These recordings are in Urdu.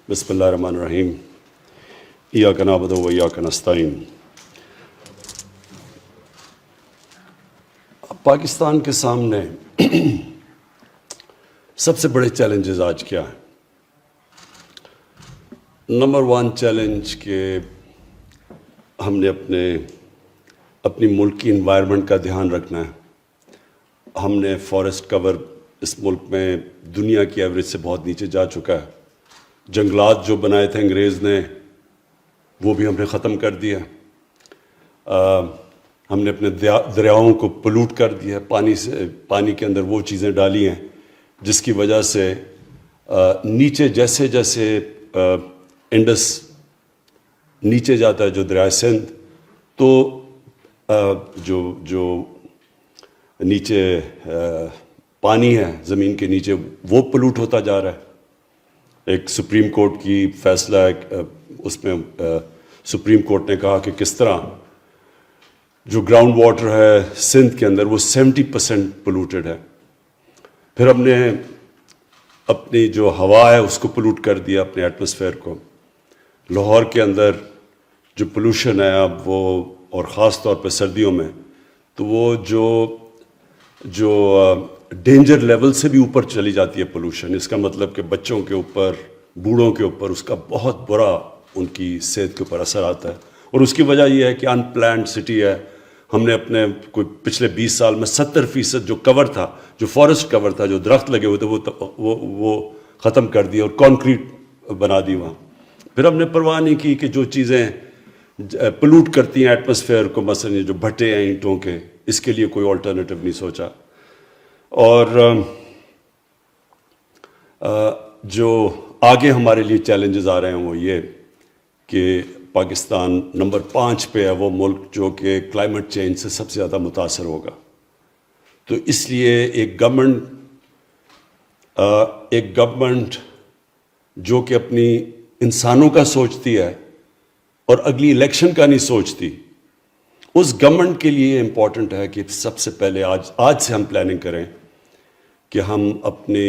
بسم اللہ الرحمن الرحیم ایاک نعبد و ایاک نستعین۔ پاکستان کے سامنے سب سے بڑے چیلنجز آج کیا ہیں؟ نمبر 1 چیلنج کہ ہم نے اپنی ملک کی انوائرمنٹ کا دھیان رکھنا ہے۔ ہم نے فارسٹ کور اس ملک میں دنیا کی ایوریج سے بہت نیچے جا چکا ہے۔ جنگلات جو بنائے تھے انگریز نے وہ بھی ہم نے ختم کر دیا۔ ہم نے اپنے دریاؤں کو پلوٹ کر دیا، پانی کے اندر وہ چیزیں ڈالی ہیں جس کی وجہ سے نیچے جیسے جیسے انڈس نیچے جاتا ہے جو دریائے سندھ، تو جو نیچے پانی ہے زمین کے نیچے وہ پلوٹ ہوتا جا رہا ہے۔ ایک سپریم کورٹ کی فیصلہ ہے، اس میں سپریم کورٹ نے کہا کہ کس طرح جو گراؤنڈ واٹر ہے سندھ کے اندر وہ 70% پلوٹڈ ہے۔ پھر ہم نے اپنی جو ہوا ہے اس کو پلوٹ کر دیا، اپنے ایٹماسفیئر کو۔ لاہور کے اندر جو پولوشن ہے اب وہ، اور خاص طور پہ سردیوں میں، تو وہ جو ڈینجر لیول سے بھی اوپر چلی جاتی ہے پولوشن۔ اس کا مطلب کہ بچوں کے اوپر، بوڑھوں کے اوپر اس کا بہت برا ان کی صحت کے اوپر اثر آتا ہے۔ اور اس کی وجہ یہ ہے کہ ان پلانڈ سٹی ہے۔ ہم نے اپنے کوئی پچھلے 20 سال میں 70% جو کور تھا، جو فارسٹ کور تھا، جو درخت لگے ہوئے تھے وہ ختم کر دیا اور کانکریٹ بنا دی وہاں۔ پھر ہم نے پرواہ نہیں کی کہ جو چیزیں پلوٹ کرتی ہیں ایٹماسفیئر کو، مثلا جو بھٹے ہیں اینٹوں کے، اس کے لیے کوئی آلٹرنیٹیو نہیں سوچا۔ اور جو آگے ہمارے لیے چیلنجز آ رہے ہیں وہ یہ کہ پاکستان نمبر 5 پہ ہے وہ ملک جو کہ کلائمیٹ چینج سے سب سے زیادہ متاثر ہوگا۔ تو اس لیے ایک گورنمنٹ جو کہ اپنی انسانوں کا سوچتی ہے اور اگلی الیکشن کا نہیں سوچتی، اس گورنمنٹ کے لیے امپورٹنٹ ہے کہ سب سے پہلے آج سے ہم پلاننگ کریں کہ ہم اپنے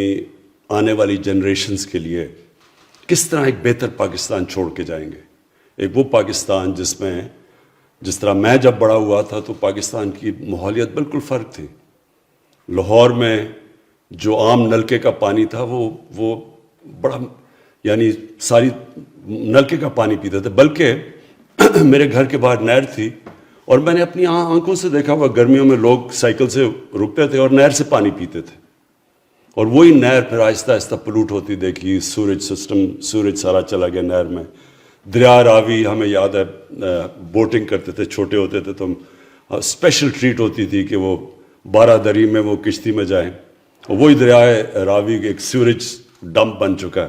آنے والی جنریشنز کے لیے کس طرح ایک بہتر پاکستان چھوڑ کے جائیں گے۔ ایک وہ پاکستان جس طرح میں جب بڑا ہوا تھا تو پاکستان کی ماحولیت بالکل فرق تھی۔ لاہور میں جو عام نلکے کا پانی تھا وہ بڑا، یعنی ساری نلکے کا پانی پیتے تھے، بلکہ میرے گھر کے باہر نہر تھی اور میں نے اپنی آنکھوں سے دیکھا ہوا گرمیوں میں لوگ سائیکل سے رکتے تھے اور نہر سے پانی پیتے تھے، اور وہی نہر پھر آہستہ آہستہ پلوٹ ہوتی دیکھی۔ سورج سارا چلا گیا نہر میں۔ دریا راوی ہمیں یاد ہے، بوٹنگ کرتے تھے، چھوٹے ہوتے تھے تو اسپیشل ٹریٹ ہوتی تھی کہ وہ 12 دری میں وہ کشتی میں جائیں، وہی دریائے راوی ایک سیوریج ڈمپ بن چکا ہے۔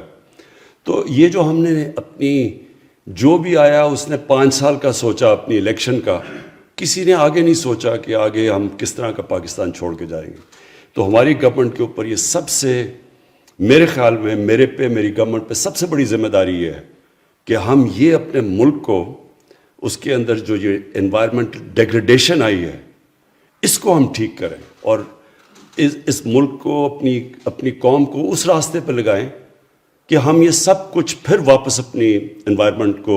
تو یہ جو ہم نے اپنی، جو بھی آیا اس نے 5 سال کا سوچا اپنی الیکشن کا، کسی نے آگے نہیں سوچا کہ آگے ہم کس طرح کا پاکستان چھوڑ کے جائیں گے۔ تو ہماری گورنمنٹ کے اوپر یہ سب سے، میرے خیال میں میری گورنمنٹ پہ سب سے بڑی ذمہ داری یہ ہے کہ ہم یہ اپنے ملک کو، اس کے اندر جو یہ انوائرمنٹ ڈیگریڈیشن آئی ہے، اس کو ہم ٹھیک کریں اور اس ملک کو، اپنی قوم کو اس راستے پہ لگائیں کہ ہم یہ سب کچھ پھر واپس اپنی انوائرمنٹ کو،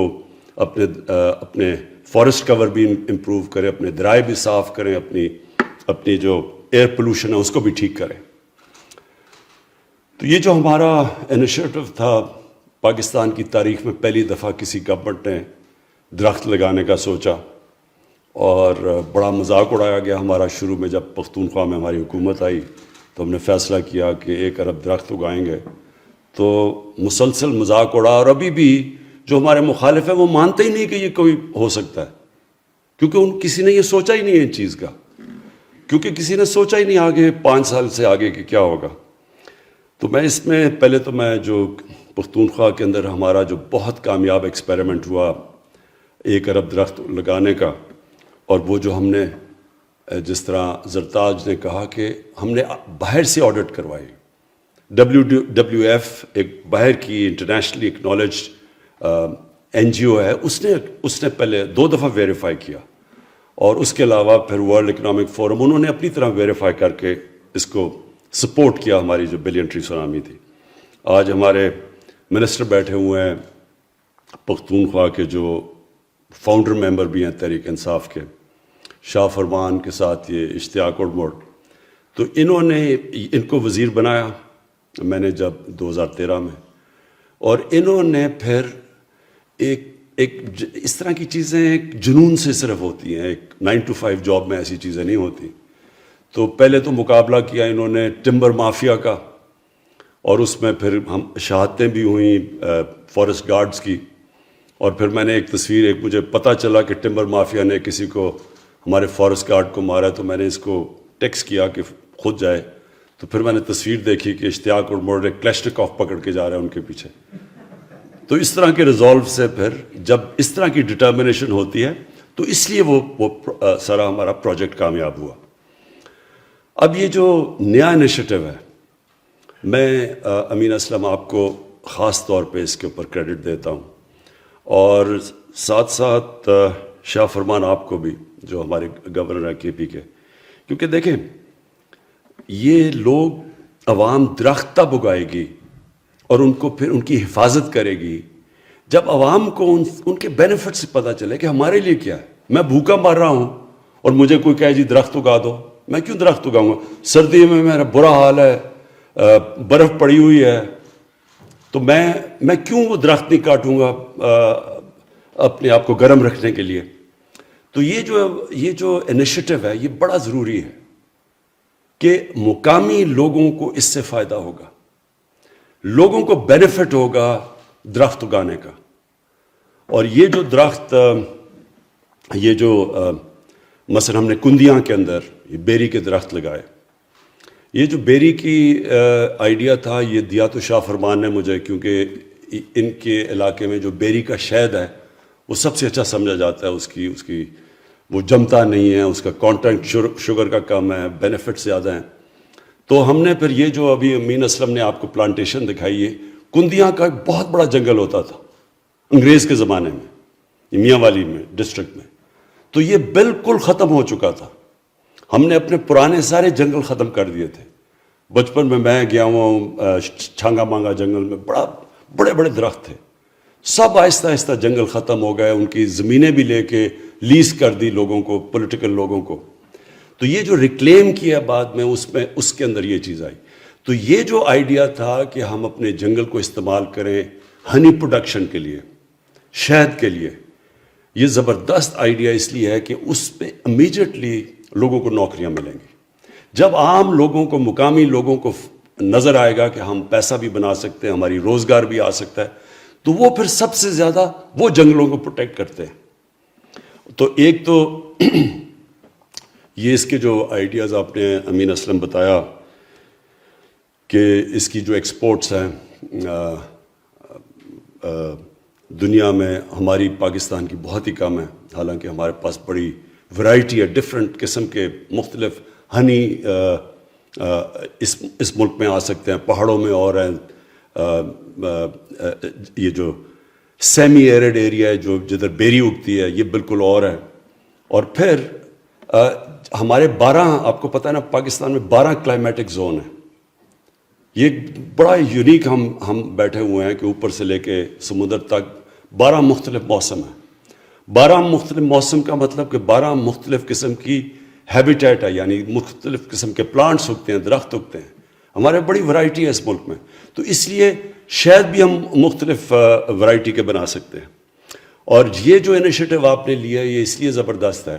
اپنے فارسٹ کور بھی امپروو کریں، اپنے درائے بھی صاف کریں، اپنی جو ایئر پولوشن ہے اس کو بھی ٹھیک کریں۔ تو یہ جو ہمارا انیشیٹو تھا، پاکستان کی تاریخ میں پہلی دفعہ کسی گورنمنٹ نے درخت لگانے کا سوچا، اور بڑا مذاق اڑایا گیا ہمارا شروع میں۔ جب پختونخوا میں ہماری حکومت آئی تو ہم نے فیصلہ کیا کہ 1 ارب درخت اگائیں گے، تو مسلسل مذاق اڑا، اور ابھی بھی جو ہمارے مخالف ہیں وہ مانتے ہی نہیں کہ یہ کوئی ہو سکتا ہے، کیونکہ کسی نے یہ سوچا ہی نہیں ہے اس چیز کا، کیونکہ کسی نے سوچا ہی نہیں آگے 5 سال سے آگے کہ کیا ہوگا۔ تو میں اس میں پہلے تو میں جو پختونخوا کے اندر ہمارا جو بہت کامیاب ایکسپیریمنٹ ہوا 1 ارب درخت لگانے کا، اور وہ جو ہم نے، جس طرح زرتاج نے کہا کہ ہم نے باہر سے آڈٹ کروائی، WWF ایک باہر کی انٹرنیشنلی اکنالجڈ NGO ہے، اس نے پہلے 2 دفعہ ویریفائی کیا، اور اس کے علاوہ پھر ورلڈ اکنامک فورم انہوں نے اپنی طرح ویریفائی کر کے اس کو سپورٹ کیا، ہماری جو بلین ٹری سونامی تھی۔ آج ہمارے منسٹر بیٹھے ہوئے ہیں پختونخوا کے جو فاؤنڈر ممبر بھی ہیں تحریک انصاف کے، شاہ فرمان کے ساتھ یہ اشتیاق اڈموڈ، تو انہوں نے ان کو وزیر بنایا میں نے جب 2013 میں، اور انہوں نے پھر ایک اس طرح کی چیزیں ایک جنون سے صرف ہوتی ہیں، ایک 9 to 5 جاب میں ایسی چیزیں نہیں ہوتی. تو پہلے تو مقابلہ کیا انہوں نے ٹمبر مافیا کا، اور اس میں پھر ہم شہادتیں بھی ہوئیں فارسٹ گارڈز کی، اور پھر میں نے ایک تصویر، ایک مجھے پتہ چلا کہ ٹمبر مافیا نے کسی کو ہمارے فارسٹ گارڈ کو مارا، تو میں نے اس کو ٹیکسٹ کیا کہ خود جائے، تو پھر میں نے تصویر دیکھی کہ اشتیاق اڈموڈ ایک کلیشنکوف پکڑ کے جا رہا ہے ان کے پیچھے. تو اس طرح کے ریزولو سے پھر جب اس طرح کی ڈٹرمنیشن ہوتی ہے تو اس لیے وہ سارا ہمارا پروجیکٹ کامیاب ہوا. اب یہ جو نیا انیشیٹو ہے، میں امین اسلم آپ کو خاص طور پہ اس کے اوپر کریڈٹ دیتا ہوں، اور ساتھ ساتھ شاہ فرمان آپ کو بھی جو ہمارے گورنر ہیں کے پی کے، کیونکہ دیکھیں یہ لوگ عوام درخت تب اگائے گی اور ان کو پھر ان کی حفاظت کرے گی جب عوام کو ان کے بینیفٹ سے پتہ چلے کہ ہمارے لیے کیا ہے. میں بھوکا مر رہا ہوں اور مجھے کوئی کہے جی درخت اگا دو، میں کیوں درخت اگاؤں گا؟ سردی میں میرا برا حال ہے، برف پڑی ہوئی ہے، تو میں کیوں وہ درخت نہیں کاٹوں گا اپنے آپ کو گرم رکھنے کے لیے. تو یہ جو انیشیٹو ہے یہ بڑا ضروری ہے کہ مقامی لوگوں کو اس سے فائدہ ہوگا، لوگوں کو بینیفٹ ہوگا درخت اگانے کا. اور یہ جو درخت، یہ جو مثلا ہم نے کندیاں کے اندر یہ بیری کے درخت لگائے، یہ جو بیری کی آئیڈیا تھا یہ دیا تو شاہ فرمان نے مجھے، کیونکہ ان کے علاقے میں جو بیری کا شہد ہے وہ سب سے اچھا سمجھا جاتا ہے، اس کی وہ جمتا نہیں ہے، اس کا کانٹینٹ شوگر کا کم ہے، بینیفٹ زیادہ ہیں. تو ہم نے پھر یہ جو ابھی امین اسلم نے آپ کو پلانٹیشن دکھائی ہے، کندیاں کا ایک بہت بڑا جنگل ہوتا تھا انگریز کے زمانے میں میاں والی میں ڈسٹرکٹ میں، تو یہ بالکل ختم ہو چکا تھا. ہم نے اپنے پرانے سارے جنگل ختم کر دیے تھے. بچپن میں گیا ہوں چھانگا مانگا جنگل میں، بڑے بڑے درخت تھے، سب آہستہ آہستہ جنگل ختم ہو گئے، ان کی زمینیں بھی لے کے لیز کر دی لوگوں کو، پولیٹیکل لوگوں کو. تو یہ جو ریکلیم کیا بعد میں اس کے اندر یہ چیز آئی. تو یہ جو آئیڈیا تھا کہ ہم اپنے جنگل کو استعمال کریں ہنی پروڈکشن کے لیے، شہد کے لیے، یہ زبردست آئیڈیا اس لیے ہے کہ اس پہ امیجیٹلی لوگوں کو نوکریاں ملیں گی. جب عام لوگوں کو، مقامی لوگوں کو نظر آئے گا کہ ہم پیسہ بھی بنا سکتے ہیں، ہماری روزگار بھی آ سکتا ہے، تو وہ پھر سب سے زیادہ وہ جنگلوں کو پروٹیکٹ کرتے ہیں. تو ایک تو یہ اس کے جو آئیڈیاز آپ نے امین اسلم بتایا کہ اس کی جو ایکسپورٹس ہیں دنیا میں ہماری پاکستان کی بہت ہی کم ہے، حالانکہ ہمارے پاس بڑی ورائٹی ہے، ڈفرینٹ قسم کے مختلف ہنی اس ملک میں آ سکتے ہیں. پہاڑوں میں اور ہیں، یہ جو سیمی ایرڈ ایریا ہے جو جدھر بیری اگتی ہے یہ بالکل اور ہے. اور پھر ہمارے 12، آپ کو پتہ ہے نا پاکستان میں 12 کلائمیٹک زون ہیں. یہ بڑا یونیک ہم بیٹھے ہوئے ہیں کہ اوپر سے لے کے سمندر تک 12 مختلف موسم ہیں. 12 مختلف موسم کا مطلب کہ 12 مختلف قسم کی ہیبیٹیٹ ہے، یعنی مختلف قسم کے پلانٹس اگتے ہیں، درخت اگتے ہیں. ہمارے بڑی ورائٹی ہے اس ملک میں، تو اس لیے شہد بھی ہم مختلف ورائٹی کے بنا سکتے ہیں. اور یہ جو انیشیٹو آپ نے لیا یہ اس لیے زبردست ہے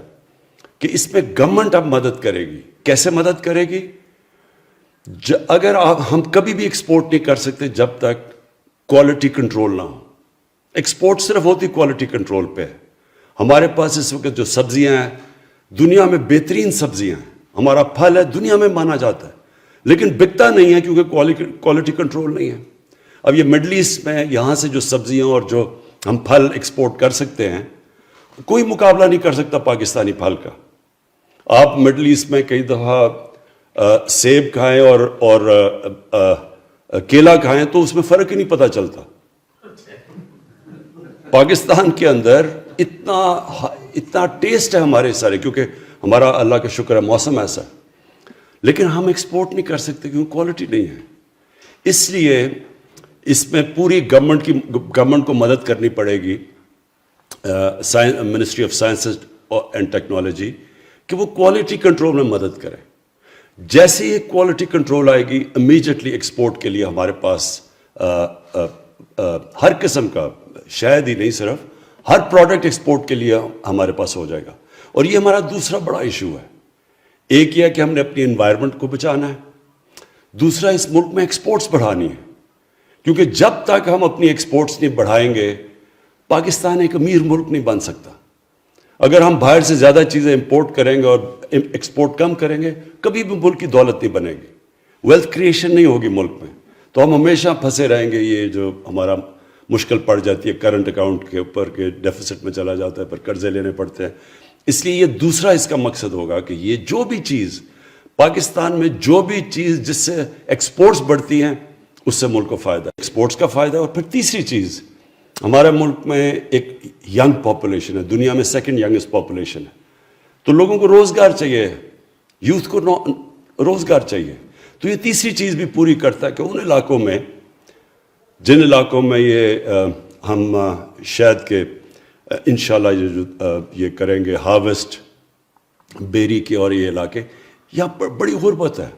کہ اس میں گورنمنٹ اب مدد کرے گی. کیسے مدد کرے گی؟ اگر ہم کبھی بھی ایکسپورٹ نہیں کر سکتے جب تک کوالٹی کنٹرول نہ ہو. ایکسپورٹ صرف ہوتی کوالٹی کنٹرول پہ ہے. ہمارے پاس اس وقت جو سبزیاں ہیں دنیا میں بہترین سبزیاں ہیں، ہمارا پھل ہے دنیا میں مانا جاتا ہے، لیکن بکتا نہیں ہے کیونکہ کوالٹی کنٹرول نہیں ہے. اب یہ مڈل ایسٹ میں یہاں سے جو سبزیاں اور جو ہم پھل ایکسپورٹ کر سکتے ہیں کوئی مقابلہ نہیں کر سکتا پاکستانی پھل کا. آپ مڈل ایسٹ میں کئی دفعہ سیب کھائیں اور کیلا کھائیں تو اس میں فرق ہی نہیں پتہ چلتا. پاکستان کے اندر اتنا ٹیسٹ ہے ہمارے سارے، کیونکہ ہمارا اللہ کا شکر ہے موسم ایسا ہے، لیکن ہم ایکسپورٹ نہیں کر سکتے کیونکہ کوالٹی نہیں ہے. اس لیے اس میں پوری گورنمنٹ کو مدد کرنی پڑے گی، ministry of science and technology, کہ وہ کوالٹی کنٹرول میں مدد کرے. جیسے ہی کوالٹی کنٹرول آئے گی امیجیٹلی ایکسپورٹ کے لیے ہمارے پاس ہر قسم کا، شاید ہی نہیں صرف، ہر پروڈکٹ ایکسپورٹ کے لیے ہمارے پاس ہو جائے گا. اور یہ ہمارا دوسرا بڑا ایشو ہے. ایک یہ ہے کہ ہم نے اپنی انوائرمنٹ کو بچانا ہے، دوسرا اس ملک میں ایکسپورٹس بڑھانی ہے، کیونکہ جب تک ہم اپنی ایکسپورٹس نہیں بڑھائیں گے پاکستان ایک امیر ملک نہیں بن سکتا. اگر ہم باہر سے زیادہ چیزیں امپورٹ کریں گے اور ایکسپورٹ کم کریں گے کبھی بھی ملک کی دولت نہیں بنے گی، ویلتھ کریشن نہیں ہوگی ملک میں. تو ہم ہمیشہ پھنسے رہیں گے. یہ جو ہمارا مشکل پڑ جاتی ہے کرنٹ اکاؤنٹ کے اوپر کہ ڈیفیسٹ میں چلا جاتا ہے، پھر قرضے لینے پڑتے ہیں. اس لیے یہ دوسرا اس کا مقصد ہوگا کہ یہ جو بھی چیز پاکستان میں، جو بھی چیز جس سے ایکسپورٹس بڑھتی ہیں اس سے ملک کو فائدہ ہے، ایکسپورٹس کا فائدہ ہے. اور پھر تیسری چیز، ہمارے ملک میں ایک ینگ پاپولیشن ہے، دنیا میں سیکنڈ ینگسٹ پاپولیشن ہے. تو لوگوں کو روزگار چاہیے، یوتھ کو روزگار چاہیے. تو یہ تیسری چیز بھی پوری کرتا ہے کہ ان علاقوں میں، جن علاقوں میں ہم شاید کہ انشاءاللہ یہ کریں گے ہارویسٹ بیری کے، اور یہ علاقے یہاں پر بڑی غربت ہے،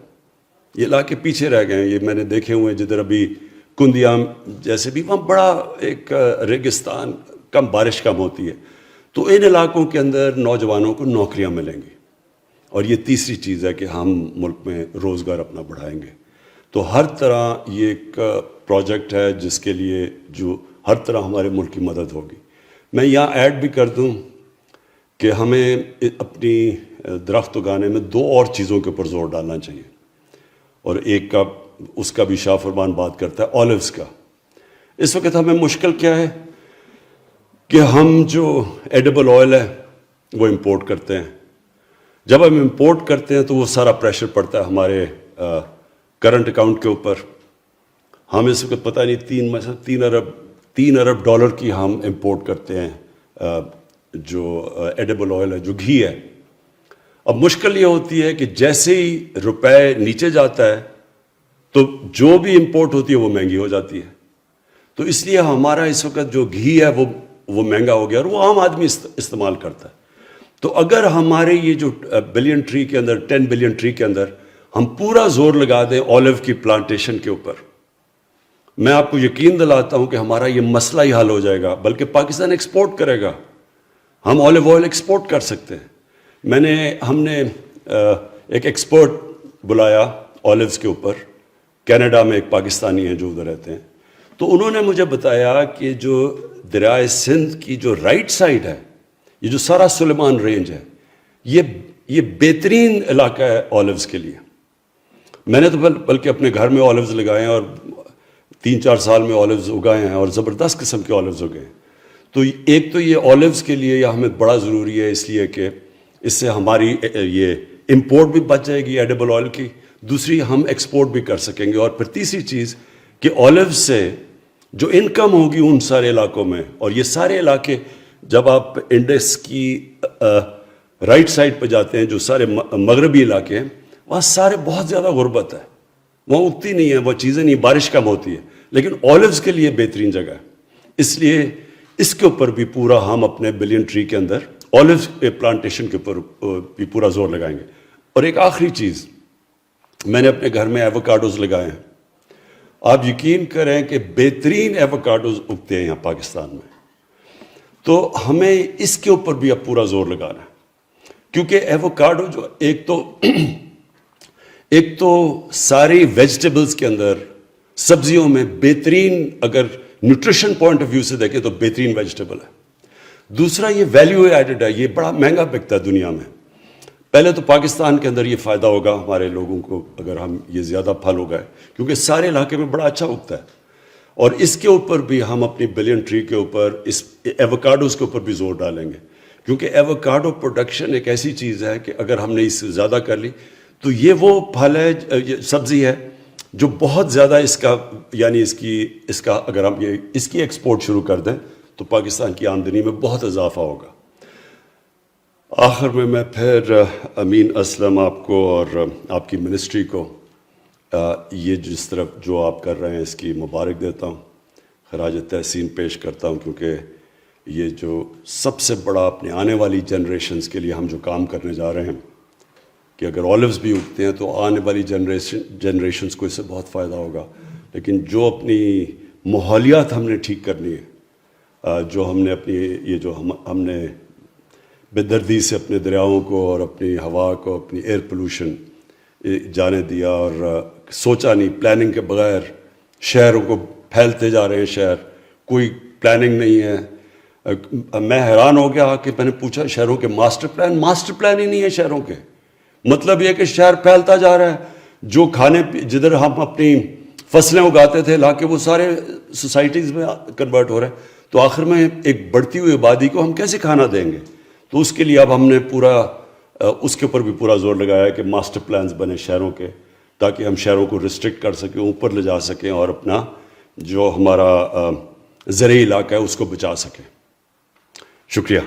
یہ علاقے پیچھے رہ گئے ہیں. یہ میں نے دیکھے ہوئے ہیں جدھر ابھی کندیام جیسے بھی، وہاں بڑا ایک ریگستان، کم بارش کم ہوتی ہے. تو ان علاقوں کے اندر نوجوانوں کو نوکریاں ملیں گی. اور یہ تیسری چیز ہے کہ ہم ملک میں روزگار اپنا بڑھائیں گے. تو ہر طرح یہ ایک پروجیکٹ ہے جس کے لیے جو ہر طرح ہمارے ملک کی مدد ہوگی. میں یہاں ایڈ بھی کر دوں کہ ہمیں اپنی درخت اگانے میں 2 اور چیزوں کے اوپر زور ڈالنا چاہیے. اور ایک کا، اس کا بھی شاہ فرمان بات کرتا ہے، اولیوز کا. اس وقت ہمیں مشکل کیا ہے کہ ہم جو ایڈیبل آئل ہے وہ امپورٹ کرتے ہیں. جب ہم امپورٹ کرتے ہیں تو وہ سارا پریشر پڑتا ہے ہمارے کرنٹ اکاؤنٹ کے اوپر. ہم اس وقت پتہ نہیں 3 ارب ڈالر کی ہم امپورٹ کرتے ہیں جو ایڈیبل آئل ہے، جو گھی ہے. اب مشکل یہ ہوتی ہے کہ جیسے ہی روپے نیچے جاتا ہے تو جو بھی امپورٹ ہوتی ہے وہ مہنگی ہو جاتی ہے. تو اس لیے ہمارا اس وقت جو گھی ہے وہ مہنگا ہو گیا اور وہ عام آدمی استعمال کرتا ہے. تو اگر ہمارے یہ جو بلین ٹری کے اندر، 10 بلین ٹری کے اندر ہم پورا زور لگا دیں اولیو کی پلانٹیشن کے اوپر، میں آپ کو یقین دلاتا ہوں کہ ہمارا یہ مسئلہ ہی حل ہو جائے گا. بلکہ پاکستان ایکسپورٹ کرے گا، ہم اولیو آئل ایکسپورٹ کر سکتے ہیں. ہم نے ایک ایکسپرٹ بلایا اولیوز کے اوپر، کینیڈا میں ایک پاکستانی ہیں جو ادھر رہتے ہیں. تو انہوں نے مجھے بتایا کہ جو دریائے سندھ کی جو رائٹ سائڈ ہے، یہ جو سارا سلیمان رینج ہے، یہ بہترین علاقہ ہے اولیوز کے لیے. میں نے تو بلکہ اپنے گھر میں اولیوز لگائے ہیں اور 3-4 سال میں اولیوز اگائے ہیں اور زبردست قسم کے اولیوز اگائے ہیں. تو ایک تو یہ اولیوز کے لیے یہ ہمیں بڑا ضروری ہے، اس لیے کہ اس سے ہماری یہ امپورٹ بھی بچ جائے گی ایڈیبل آئل کی، دوسری ہم ایکسپورٹ بھی کر سکیں گے. اور پھر تیسری چیز کہ اولیوز سے جو انکم ہوگی ان سارے علاقوں میں، اور یہ سارے علاقے جب آپ انڈس کی رائٹ سائڈ پہ جاتے ہیں، جو سارے مغربی علاقے ہیں، وہاں سارے بہت زیادہ غربت ہے، وہاں اگتی نہیں ہے وہ چیزیں، نہیں، بارش کم ہوتی ہے. لیکن اولیوز کے لیے بہترین جگہ ہے. اس لیے اس کے اوپر بھی پورا ہم اپنے بلین ٹری کے اندر اولیوز پلانٹیشن کے اوپر بھی پورا زور لگائیں گے. اور ایک آخری چیز، میں نے اپنے گھر میں ایووکاڈوز لگائے ہیں. آپ یقین کریں کہ بہترین ایووکاڈوز اگتے ہیں یہاں پاکستان میں. تو ہمیں اس کے اوپر بھی اب پورا زور لگانا ہے، کیونکہ ایووکاڈو جو ایک تو ساری ویجیٹیبلز کے اندر، سبزیوں میں بہترین، اگر نیوٹریشن پوائنٹ آف ویو سے دیکھیں تو بہترین ویجیٹیبل ہے. دوسرا یہ ویلیو ایڈڈ ہے، یہ بڑا مہنگا بکتا ہے دنیا میں. پہلے تو پاکستان کے اندر یہ فائدہ ہوگا ہمارے لوگوں کو اگر ہم یہ زیادہ پھل اگائیں، کیونکہ سارے علاقے میں بڑا اچھا اگتا ہے. اور اس کے اوپر بھی ہم اپنی بلین ٹری کے اوپر، اس ایووکاڈوز کے اوپر بھی زور ڈالیں گے، کیونکہ ایووکاڈو پروڈکشن ایک ایسی چیز ہے کہ اگر ہم نے اس سے زیادہ کر لی تو یہ وہ پھل ہے، یہ سبزی ہے جو بہت زیادہ اس کا، یعنی اس کا اگر ہم اس کی ایکسپورٹ شروع کر دیں تو پاکستان کی آمدنی میں بہت اضافہ ہوگا. آخر میں پھر امین اسلم آپ کو اور آپ کی منسٹری کو یہ جس طرف جو آپ کر رہے ہیں اس کی مبارک دیتا ہوں، خراج تحسین پیش کرتا ہوں، کیونکہ یہ جو سب سے بڑا اپنے آنے والی جنریشنز کے لیے ہم جو کام کرنے جا رہے ہیں کہ اگر اولوز بھی اگتے ہیں تو آنے والی جنریشنز کو اس سے بہت فائدہ ہوگا، لیکن جو اپنی ماحولیات ہم نے ٹھیک کرنی ہے، جو ہم نے اپنی یہ جو ہم نے بے دردی سے اپنے دریاؤں کو اور اپنی ہوا کو، اپنی ایئر پولوشن جانے دیا اور سوچا نہیں، پلاننگ کے بغیر شہروں کو پھیلتے جا رہے ہیں، شہر کوئی پلاننگ نہیں ہے۔ میں حیران ہو گیا کہ میں نے پوچھا شہروں کے ماسٹر پلان ہی نہیں ہے شہروں کے، مطلب یہ کہ شہر پھیلتا جا رہا ہے، جو جدھر ہم اپنی فصلیں اگاتے تھے لا کے وہ سارے سوسائٹیز میں کنورٹ ہو رہے ہیں، تو آخر میں ایک بڑھتی ہوئی آبادی کو ہم کیسے کھانا دیں گے؟ تو اس کے لیے اب ہم نے اس کے اوپر بھی پورا زور لگایا ہے کہ ماسٹر پلانز بنے شہروں کے، تاکہ ہم شہروں کو ریسٹرکٹ کر سکیں، اوپر لے جا سکیں اور اپنا جو ہمارا زرعی علاقہ ہے اس کو بچا سکیں۔ شکریہ۔